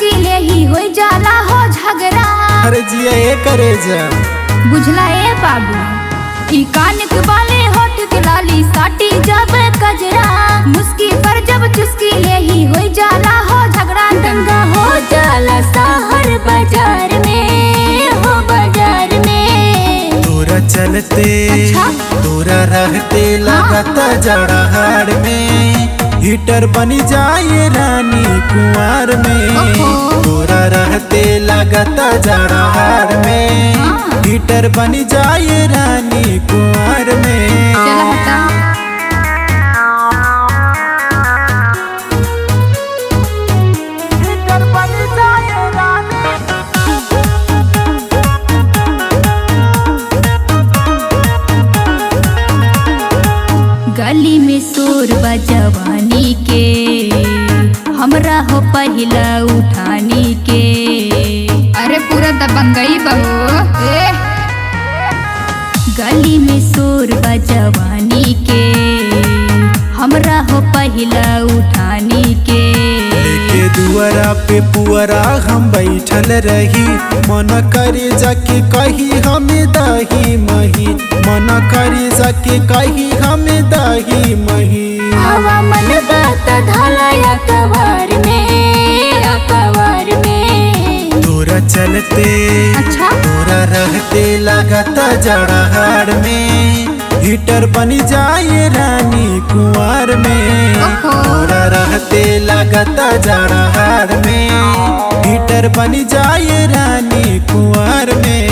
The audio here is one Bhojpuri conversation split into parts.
चुस्की ले ही हो जाला हो झगड़ा। अरे जिया ये करे जा बुझला ए बाबू, ई कान के बाले होठ के लाली साटी जब कजरा। मुस्की पर जब चुस्की ले ही हो जाला हो झगड़ा। दंगा हो जाला शहर बाजार में, हो बाजार में। तोरा चलते अच्छा? तोरा रहते लगता जड़ा हाड़ में हीटर बनी जाए रानी कुंवर में। ओहो। तोरा रहते लगता जड़ा हाड़ में हाँ। हीटर बनी जाए रानी कुंवर में। चला हटा। हीटर बनी जाए रानी। गली में शोर बा जवानी के, हमरा हो पहिला उठानी के। अरे पूरा दबंगई बहू ए। गली में शोर बा जवानी के, हमरा हो पहिला उठानी के। लेके दुआरा पे पुअरा हम बैठल रही, मन करे जाके कही हमें दही मही। मन करे जाके कही हमें दही मही। हवा मन बात ढाला अखबार में, अखबार में। तोरा चलते अच्छा? तोरा रहते लगता जड़ा हाड़ में हीटर बनी जाए रानी कुंवर में। ओहो। तोरा रहते लगता जड़ा हाड़ में हीटर बनी जाए रानी कुंवर में।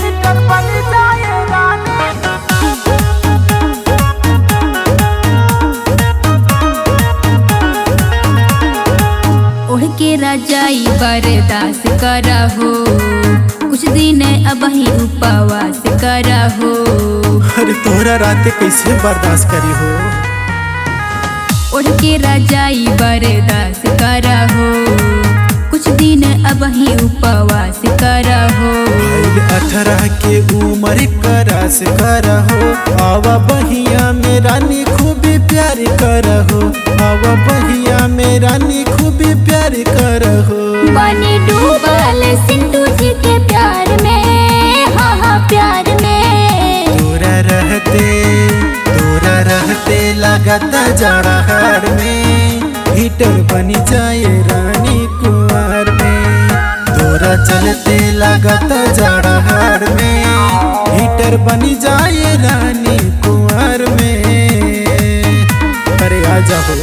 हीटर बनी जाए रानी। ओढ़ के राजाई बर्दाश्त करा हो, कुछ दिन अब ही उपवास करा हो। अरे तोरा रात कैसे बर्दाश्त करी हो। ओढ़ के राजाई बर्दाश्त करा हो, कुछ दिन अब ही उपवास करा हो। 18 के उम्र करास करहो, आवा बहिया में रानी खूबी प्यार करहो। आवा बहिया में रानी खूबी प्यार करहो। पानी डूबल सिंधु जी के प्यार में, हाँ हाँ प्यार में। तोरा रहते लगता जड़ा हाड़ में हीटर बनी जाए रानी कुंवर में। तोरा चलते लगता जड़ा हाड़ में हीटर बनी जाए रानी कुंवर में। अरे आजा हो।